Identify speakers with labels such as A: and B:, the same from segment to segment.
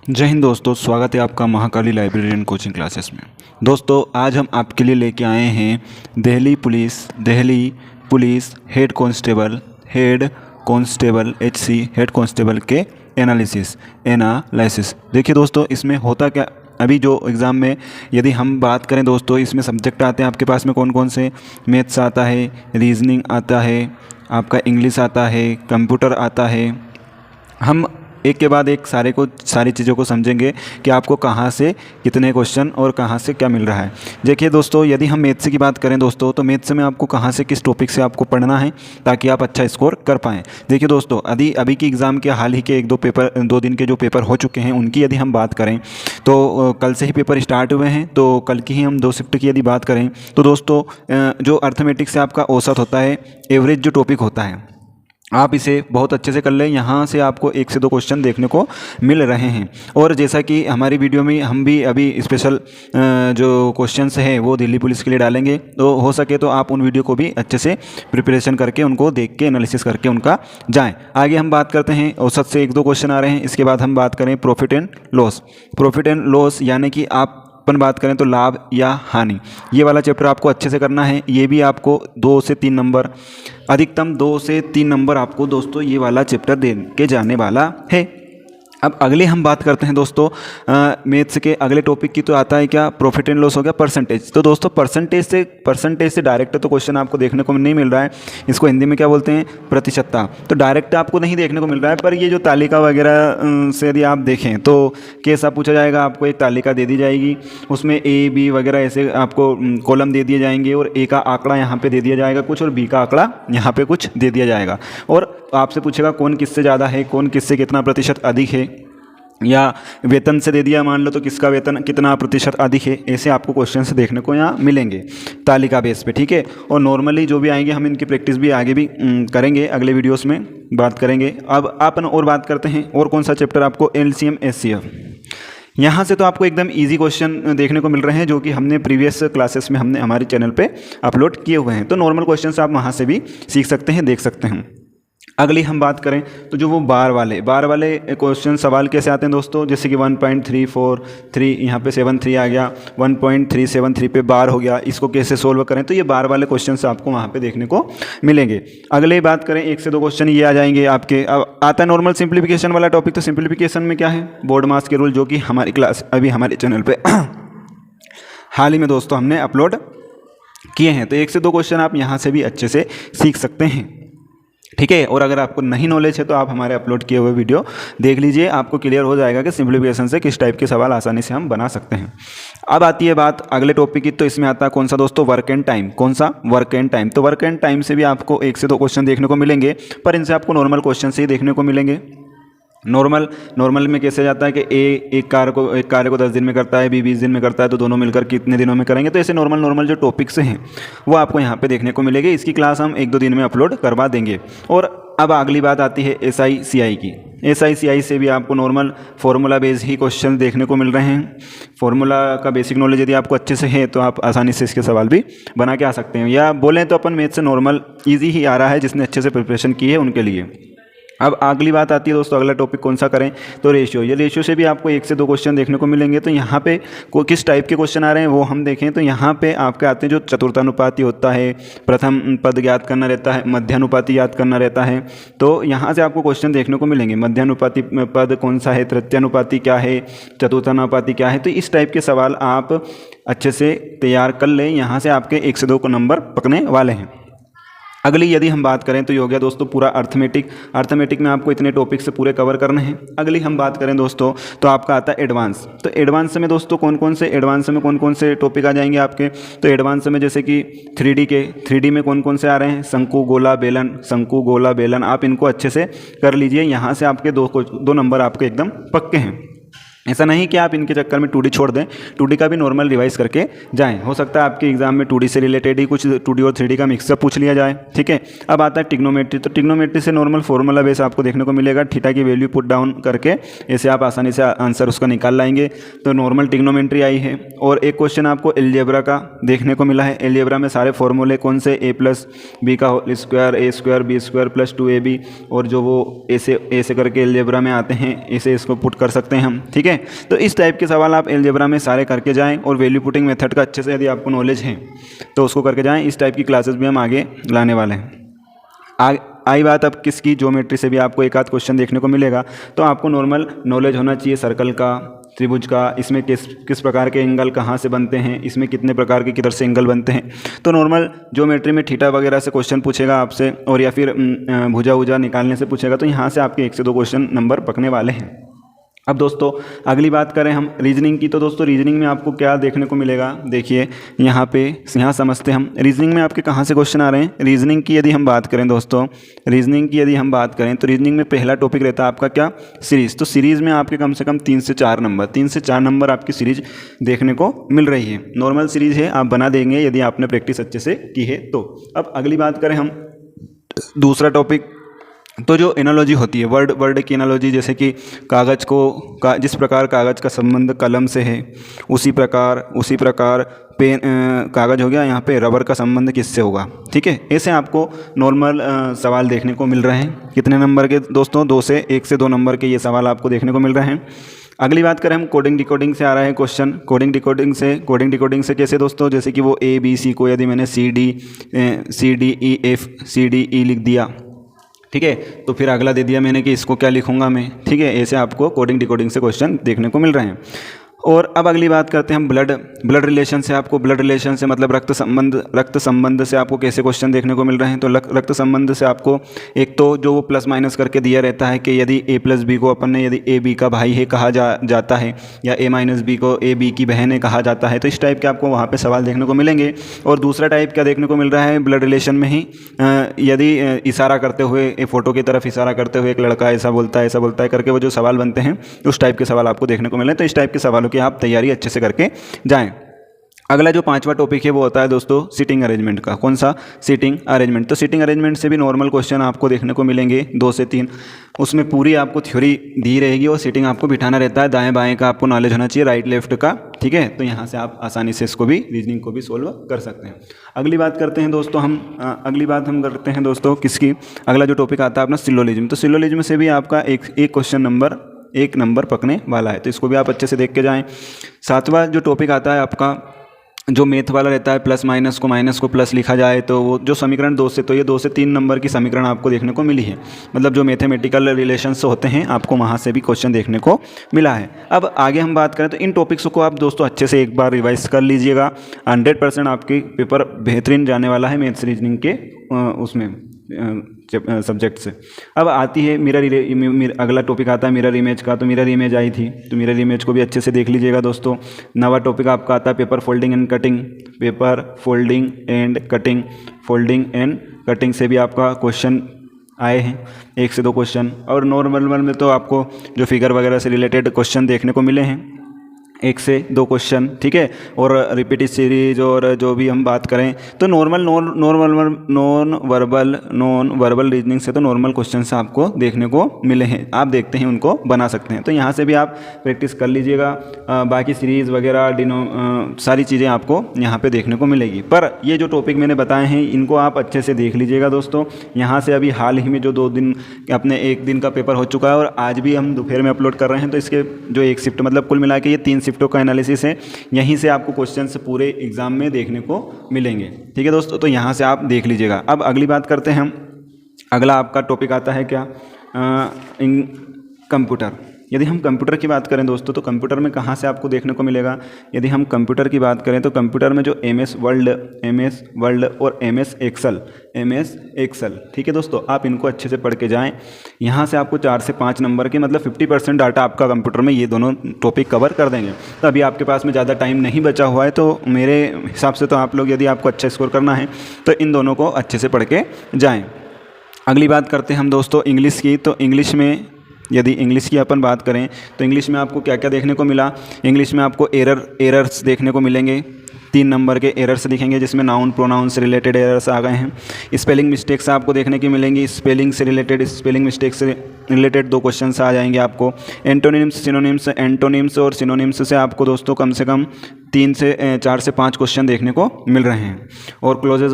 A: जय हिंद दोस्तों, स्वागत है आपका Mahakali library and coaching classes में। दोस्तों आज हम आपके लिए लेके आए हैं Delhi police head constable HC head constable के एनालिसिस। देखिए दोस्तों, इसमें होता क्या, अभी जो एग्ज़ाम में यदि हम बात करें दोस्तों, इसमें सब्जेक्ट आते हैं आपके पास में कौन कौन से। मैथ्स आता है, रीजनिंग आता है, आपका इंग्लिश आता है, कंप्यूटर आता है। हम एक के बाद एक सारी चीज़ों को समझेंगे कि आपको कहाँ से कितने क्वेश्चन और कहाँ से क्या मिल रहा है। देखिए दोस्तों, यदि हम मैथ्स की बात करें दोस्तों, तो मैथ्स में आपको कहाँ से किस टॉपिक से आपको पढ़ना है ताकि आप अच्छा स्कोर कर पाएँ। देखिए दोस्तों, अभी की एग्ज़ाम के हाल ही के 2 दिन के जो पेपर हो चुके हैं उनकी यदि हम बात करें तो कल से ही पेपर स्टार्ट हुए हैं। तो कल की ही हम 2 शिफ्ट की यदि बात करें तो दोस्तों जो अर्थमेटिक से आपका औसत होता है, एवरेज जो टॉपिक होता है, आप इसे बहुत अच्छे से कर लें। यहाँ से आपको 1 से 2 क्वेश्चन देखने को मिल रहे हैं। और जैसा कि हमारी वीडियो में हम भी अभी स्पेशल जो क्वेश्चंस हैं वो दिल्ली पुलिस के लिए डालेंगे, तो हो सके तो आप उन वीडियो को भी अच्छे से प्रिपरेशन करके उनको देख के एनालिसिस करके उनका जाएं। आगे हम बात करते हैं, औसत से 1-2 क्वेश्चन आ रहे हैं। इसके बाद हम बात करें प्रॉफिट एंड लॉस यानी कि आप अपन बात करें तो लाभ या हानि, ये वाला चैप्टर आपको अच्छे से करना है। ये भी आपको 2 से 3 नंबर, अधिकतम 2 से 3 नंबर आपको दोस्तों ये वाला चैप्टर दे के जाने वाला है। अब अगले हम बात करते हैं दोस्तों मैथ्स के अगले टॉपिक की। तो आता है क्या, प्रॉफिट एंड लॉस हो गया, परसेंटेज। तो दोस्तों परसेंटेज से डायरेक्ट तो क्वेश्चन आपको देखने को नहीं मिल रहा है। इसको हिंदी में क्या बोलते हैं, प्रतिशतता। तो डायरेक्ट आपको नहीं देखने को मिल रहा है, पर ये जो तालिका वगैरह से यदि आप देखें तो कैसा पूछा जाएगा, आपको एक तालिका दे दी जाएगी, उसमें A B वगैरह ऐसे आपको कॉलम दे दिए जाएंगे, और A का आंकड़ा यहाँ पे दे दिया जाएगा कुछ, और B का आंकड़ा यहाँ पे कुछ दे दिया जाएगा। और आपसे पूछेगा कौन किससे ज़्यादा है, कौन किससे कितना प्रतिशत अधिक है, या वेतन से दे दिया मान लो तो किसका वेतन कितना प्रतिशत अधिक है। ऐसे आपको क्वेश्चंस देखने को यहाँ मिलेंगे तालिका बेस पे, ठीक है। और नॉर्मली जो भी आएंगे हम इनकी प्रैक्टिस भी आगे भी करेंगे, अगले वीडियोस में बात करेंगे। अब अपन और बात करते हैं, और कौन सा चैप्टर आपको, LCM SCF। यहाँ से तो आपको एकदम इजी क्वेश्चन देखने को मिल रहे हैं जो कि हमने प्रीवियस क्लासेस में हमने हमारे चैनल पे अपलोड किए हुए हैं। तो नॉर्मल क्वेश्चंस आप वहाँ से भी सीख सकते हैं, देख सकते हैं। अगली हम बात करें तो जो वो बार वाले क्वेश्चन सवाल कैसे आते हैं दोस्तों, जैसे कि 1.343 यहाँ पे 73 आ गया, 1.373 पे बार हो गया, इसको कैसे सोल्व करें। तो ये बार वाले क्वेश्चंस आपको वहाँ पे देखने को मिलेंगे। अगले बात करें 1 से 2 क्वेश्चन ये आ जाएंगे आपके। अब आता है नॉर्मल सिंप्लीफिकेशन वाला टॉपिक। तो सिंप्लीफिकेशन में क्या है, बोर्ड मास के रूल, जो कि हमारी क्लास अभी हमारे चैनल पर हाल ही में दोस्तों हमने अपलोड किए हैं। तो 1 से 2 क्वेश्चन आप यहाँ से भी अच्छे से सीख सकते हैं, ठीक है। और अगर आपको नहीं नॉलेज है तो आप हमारे अपलोड किए हुए वीडियो देख लीजिए, आपको क्लियर हो जाएगा कि सिंप्लीफिकेशन से किस टाइप के सवाल आसानी से हम बना सकते हैं। अब आती है बात अगले टॉपिक की। तो इसमें आता है कौन सा दोस्तों, वर्क एंड टाइम। कौन सा, वर्क एंड टाइम। तो वर्क एंड टाइम से भी आपको 1 से 2 क्वेश्चन देखने को मिलेंगे, पर इनसे आपको नॉर्मल क्वेश्चन से ही देखने को मिलेंगे। नॉर्मल में कैसे जाता है कि एक कार्य को 10 दिन में करता है, B 20 दिन में करता है, तो दोनों मिलकर कितने दिनों में करेंगे। तो ऐसे नॉर्मल जो टॉपिक्स हैं वो आपको यहाँ पे देखने को मिलेंगे। इसकी क्लास हम 1-2 दिन में अपलोड करवा देंगे। और अब अगली बात आती है SI CI की। SI CI से भी आपको नॉर्मल फार्मूला बेस ही क्वेश्चन देखने को मिल रहे हैं। फार्मूला का बेसिक नॉलेज यदि आपको अच्छे से है तो आप आसानी से इसके सवाल भी बना के आ सकते हैं, या बोलें तो अपन मैथ से नॉर्मल ईजी ही आ रहा है, जिसने अच्छे से प्रिपरेशन की है उनके लिए। अब अगली बात आती है दोस्तों, अगला टॉपिक कौन सा करें, तो रेशियो। ये रेशियो से भी आपको 1 से 2 क्वेश्चन देखने को मिलेंगे। तो यहाँ पे किस टाइप के क्वेश्चन आ रहे हैं वो हम देखें तो यहाँ पे आपके आते हैं जो चतुर्थानुपाती होता है, प्रथम पद ज्ञात करना रहता है, मध्यानुपाती याद करना रहता है। तो यहाँ से आपको क्वेश्चन देखने को मिलेंगे, मध्यानुपाती पद कौन सा है, तृतीयानुपाती क्या है, चतुर्थानुपाती क्या है। तो इस टाइप के सवाल आप अच्छे से तैयार कर लें, यहाँ से आपके 1 से 2 नंबर पकने वाले हैं। अगली यदि हम बात करें तो ये हो गया दोस्तों पूरा अर्थमेटिक में आपको इतने टॉपिक से पूरे कवर करने हैं। अगली हम बात करें दोस्तों तो आपका आता है एडवांस। तो एडवांस में दोस्तों कौन कौन से टॉपिक आ जाएंगे आपके, तो एडवांस में जैसे कि 3D में कौन कौन से आ रहे हैं, शंकु गोला बेलन। आप इनको अच्छे से कर लीजिए, यहाँ से आपके 2 नंबर आपके एकदम पक्के हैं। ऐसा नहीं कि आप इनके चक्कर में 2D छोड़ दें, 2D का भी नॉर्मल रिवाइज करके जाएं। हो सकता है आपके एग्जाम में 2D से रिलेटेड ही कुछ 2D और 3D का मिक्सअप पूछ लिया जाए, ठीक है। अब आता है टिग्नोमेट्री। तो टिग्नोमेट्री से नॉर्मल फॉर्मूला बेस आपको देखने को मिलेगा, थीटा की वैल्यू पुट डाउन करके ऐसे आप आसानी से आंसर उसका निकाल लाएंगे। तो नॉर्मल टिग्नोमेट्री आई है। और एक क्वेश्चन आपको एलजेब्रा का देखने को मिला है। एलजेब्रा में सारे फॉर्मूले कौन से, a+b का whole square, a² b² + 2ab, और जो वो ऐसे करके एलजेब्रा में आते हैं, ऐसे इसको पुट कर सकते हैं हम, ठीक है। है। तो इस टाइप के सवाल आप अलजेब्रा में सारे करके जाएँ और वैल्यू पुटिंग मेथड का अच्छे से यदि आपको नॉलेज है तो उसको करके जाएँ। इस टाइप की क्लासेस भी हम आगे लाने वाले हैं। आई बात अब किसकी, ज्योमेट्री से भी आपको एक आध क्वेश्चन देखने को मिलेगा। तो आपको नॉर्मल नॉलेज होना चाहिए सर्कल का, त्रिभुज का, इसमें किस प्रकार के एंगल कहाँ से बनते हैं, इसमें कितने प्रकार के किधर से एंगल बनते हैं। तो नॉर्मल ज्योमेट्री में थीटा वगैरह से क्वेश्चन पूछेगा आपसे, और या फिर भुजा उजा निकालने से पूछेगा। तो यहाँ से आपके 1 से 2 क्वेश्चन नंबर पकने वाले हैं। अब दोस्तों अगली बात करें हम रीजनिंग की। तो दोस्तों रीजनिंग में आपको क्या देखने को मिलेगा, देखिए यहाँ समझते हम रीजनिंग में आपके कहाँ से क्वेश्चन आ रहे हैं। रीजनिंग की यदि हम बात करें दोस्तों, रीजनिंग की यदि हम बात करें तो रीजनिंग में पहला टॉपिक रहता है आपका क्या, सीरीज़। तो सीरीज़ में आपके कम से कम 3 से 4 नंबर आपकी सीरीज देखने को मिल रही है। नॉर्मल सीरीज़ है, आप बना देंगे यदि आपने प्रैक्टिस अच्छे से की है तो। अब अगली बात करें हम दूसरा टॉपिक, तो जो एनालॉजी होती है वर्ड की एनालॉजी, जैसे कि कागज़ को जिस प्रकार कागज़ का संबंध कलम से है उसी प्रकार पेन कागज़ हो गया, यहाँ पे रबर का संबंध किससे होगा। ठीक है, ऐसे आपको नॉर्मल सवाल देखने को मिल रहे हैं। कितने नंबर के दोस्तों, 1 से 2 नंबर के ये सवाल आपको देखने को मिल रहे हैं। अगली बात करें हम कोडिंग डिकोडिंग से आ रहा है क्वेश्चन। कोडिंग डिकोडिंग से कैसे दोस्तों, जैसे कि वो ABC को यदि मैंने CDE लिख दिया, ठीक है, तो फिर अगला दे दिया मैंने कि इसको क्या लिखूंगा मैं। ठीक है, ऐसे आपको कोडिंग डिकोडिंग से क्वेश्चन देखने को मिल रहे हैं। और अब अगली बात करते हैं हम ब्लड रिलेशन से। आपको ब्लड रिलेशन से मतलब रक्त संबंध से आपको कैसे क्वेश्चन देखने को मिल रहे हैं। तो रक्त संबंध से आपको एक तो जो वो प्लस माइनस करके दिया रहता है कि यदि A+B को अपन ने यदि AB का भाई है कहा जाता है, या A-B को AB की बहन है कहा जाता है। तो इस टाइप के आपको वहाँ पर सवाल देखने को मिलेंगे। और दूसरा टाइप क्या देखने को मिल रहा है ब्लड रिलेशन में ही, यदि इशारा करते हुए एक फ़ोटो की तरफ इशारा करते हुए एक लड़का ऐसा बोलता है करके वो जो सवाल बनते हैं उस टाइप के सवाल आपको देखने को मिले। तो इस टाइप के सवालों की आप तैयारी अच्छे से करके जाएं। अगला जो 5वां टॉपिक है वो होता है दोस्तों सीटिंग अरेंजमेंट का। कौन सा, सीटिंग अरेंजमेंट। तो सीटिंग अरेंजमेंट से भी नॉर्मल क्वेश्चन आपको देखने को मिलेंगे 2 से 3। उसमें पूरी आपको थ्योरी दी रहेगी और सीटिंग आपको बिठाना रहता है। दाएं बाएं का आपको नॉलेज होना चाहिए, राइट लेफ्ट का। ठीक है, तो यहाँ से आप आसानी से इसको भी रीजनिंग को भी सोल्व कर सकते हैं। अगली बात करते हैं दोस्तों हम करते हैं दोस्तों किसकी, अगला जो टॉपिक आता है अपना सिलोजिज्म। तो सिलोजिज्म से भी आपका एक क्वेश्चन नंबर 1 नंबर पकने वाला है। तो इसको भी आप अच्छे से देख के जाएं। 7वां जो टॉपिक आता है आपका जो मैथ वाला रहता है, प्लस माइनस को प्लस लिखा जाए तो वो जो समीकरण 2 से, तो ये 2 से 3 नंबर की समीकरण आपको देखने को मिली है। मतलब जो मैथमेटिकल रिलेशंस होते हैं आपको वहाँ से भी क्वेश्चन देखने को मिला है। अब आगे हम बात करें तो इन टॉपिक्स को आप दोस्तों अच्छे से एक बार रिवाइज कर लीजिएगा। 100% आपकी पेपर बेहतरीन जाने वाला है मैथ्स रीजनिंग के उसमें सब्जेक्ट से। अब आती है अगला टॉपिक आता है मिरर इमेज का। तो मिरर इमेज आई थी, तो मिरर इमेज को भी अच्छे से देख लीजिएगा दोस्तों। 9वां टॉपिक आपका आता है पेपर फोल्डिंग एंड कटिंग से भी आपका क्वेश्चन आए हैं 1 से 2 क्वेश्चन। और नॉर्मल में तो आपको जो फिगर वगैरह से रिलेटेड क्वेश्चन देखने को मिले हैं 1 से 2 क्वेश्चन। ठीक है, और रिपीटेड सीरीज और जो भी हम बात करें तो नॉन वर्बल रीजनिंग से तो नॉर्मल क्वेश्चन से आपको देखने को मिले हैं। आप देखते हैं उनको बना सकते हैं। तो यहाँ से भी आप प्रैक्टिस कर लीजिएगा। बाकी सीरीज़ वगैरह सारी चीज़ें आपको यहाँ पे देखने को मिलेगी। पर ये जो टॉपिक मैंने बताए हैं इनको आप अच्छे से देख लीजिएगा दोस्तों। यहाँ से अभी हाल ही में जो 2 दिन अपने 1 दिन का पेपर हो चुका है और आज भी हम दोपहर में अपलोड कर रहे हैं। तो इसके जो 1 शिफ्ट मतलब कुल मिला के ये 3 शिफ्टों का एनालिसिस है। यहीं से आपको क्वेश्चंस पूरे एग्जाम में देखने को मिलेंगे। ठीक है दोस्तों, तो यहाँ से आप देख लीजिएगा। अब अगली बात करते हैं हम। अगला आपका टॉपिक आता है क्या, कंप्यूटर। यदि हम कंप्यूटर की बात करें दोस्तों तो कंप्यूटर में कहाँ से आपको देखने को मिलेगा। यदि हम कंप्यूटर की बात करें तो कंप्यूटर में जो MS वर्ल्ड और MS एक्सेल, ठीक है दोस्तों, आप इनको अच्छे से पढ़ के जाएं। यहाँ से आपको 4 से 5 नंबर के मतलब 50% डाटा आपका कंप्यूटर में ये दोनों टॉपिक कवर कर देंगे। तो अभी आपके पास में ज़्यादा टाइम नहीं बचा हुआ है, तो मेरे हिसाब से तो आप लोग यदि आपको अच्छा स्कोर करना है तो इन दोनों को अच्छे से पढ़ के जाएँ। अगली बात करते हैं हम दोस्तों इंग्लिश की। तो इंग्लिश में यदि इंग्लिश की अपन बात करें तो इंग्लिश में आपको क्या क्या देखने को मिला। इंग्लिश में आपको एरर्स देखने को मिलेंगे 3 नंबर के एरर्स दिखेंगे जिसमें नाउन प्रोनाउन से रिलेटेड एरर्स आ गए हैं। स्पेलिंग मिस्टेक्स आपको देखने की मिलेंगी, स्पेलिंग से रिलेटेड, स्पेलिंग मिस्टेक से रिलेटेड 2 क्वेश्चंस आ जाएंगे आपको। एंटोनिम्स सिनोनिम्स, एंटोनिम्स और सिनोनिम्स से आपको दोस्तों कम से कम 4 से 5 क्वेश्चन देखने को मिल रहे हैं। और क्लोजेज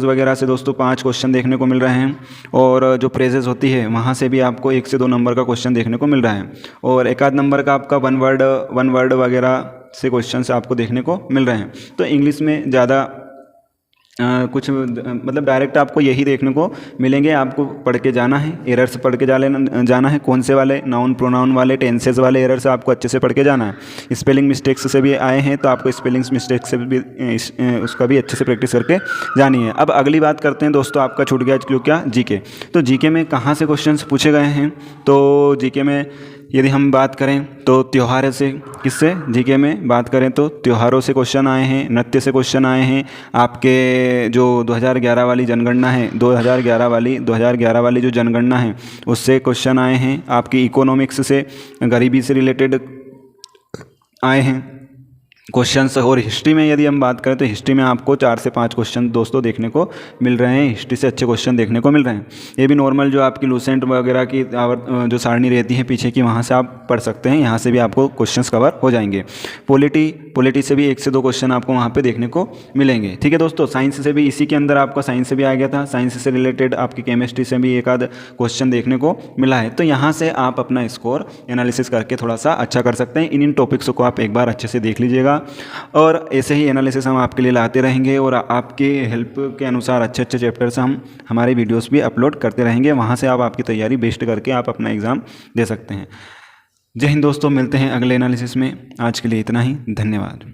A: वगैरह से दोस्तों 5 क्वेश्चन देखने को मिल रहे हैं। और जो प्रेजेस होती है वहाँ से भी आपको 1 से 2 नंबर का क्वेश्चन देखने को मिल रहा है। और एक आध नंबर का आपका वन वर्ड वगैरह से क्वेश्चन आपको देखने को मिल रहे हैं। तो इंग्लिश में ज़्यादा कुछ मतलब डायरेक्ट आपको यही देखने को मिलेंगे। आपको पढ़ के जाना है, एरर्स पढ़ के जाना है, कौन से वाले, नाउन प्रोनाउन वाले, टेंसेस वाले एरर्स आपको अच्छे से पढ़ के जाना है। स्पेलिंग मिस्टेक्स से भी आए हैं तो आपको स्पेलिंग मिस्टेक्स से भी उसका भी अच्छे से प्रैक्टिस करके जानी है। अब अगली बात करते हैं दोस्तों, आपका छूट गया जो क्या, जीके। तो जीके में कहाँ से क्वेश्चन पूछे गए हैं? तो जीके में यदि हम बात करें तो त्यौहार से, किससे, जीके में बात करें तो त्योहारों से क्वेश्चन आए हैं, नृत्य से क्वेश्चन आए हैं। आपके जो 2011 वाली जनगणना है, 2011 वाली जो जनगणना है उससे क्वेश्चन आए हैं। आपकी इकोनॉमिक्स से, गरीबी से रिलेटेड आए हैं क्वेश्चंस। और हिस्ट्री में यदि हम बात करें तो हिस्ट्री में आपको 4 से 5 क्वेश्चन दोस्तों देखने को मिल रहे हैं। हिस्ट्री से अच्छे क्वेश्चन देखने को मिल रहे हैं। ये भी नॉर्मल जो आपकी लूसेंट वगैरह की जो सारणी रहती है पीछे की, वहाँ से आप पढ़ सकते हैं। यहाँ से भी आपको क्वेश्चंस कवर हो जाएंगे। पॉलिटी से भी 1 से 2 क्वेश्चन आपको वहाँ पर देखने को मिलेंगे। ठीक है दोस्तों। साइंस से भी इसी के अंदर आपका साइंस से भी आ गया था। साइंस से रिलेटेड आपकी केमिस्ट्री से भी एक आध क्वेश्चन देखने को मिला है। तो यहाँ से आप अपना स्कोर एनालिसिस करके थोड़ा सा अच्छा कर सकते हैं। इन टॉपिक्स को आप एक बार अच्छे से देख लीजिएगा और ऐसे ही एनालिसिस हम आपके लिए लाते रहेंगे और आपके हेल्प के अनुसार अच्छे चैप्टर्स हम हमारे वीडियोस भी अपलोड करते रहेंगे। वहाँ से आप आपकी तैयारी बेस्ट करके आप अपना एग्ज़ाम दे सकते हैं। जय हिंद दोस्तों, मिलते हैं अगले एनालिसिस में। आज के लिए इतना ही, धन्यवाद।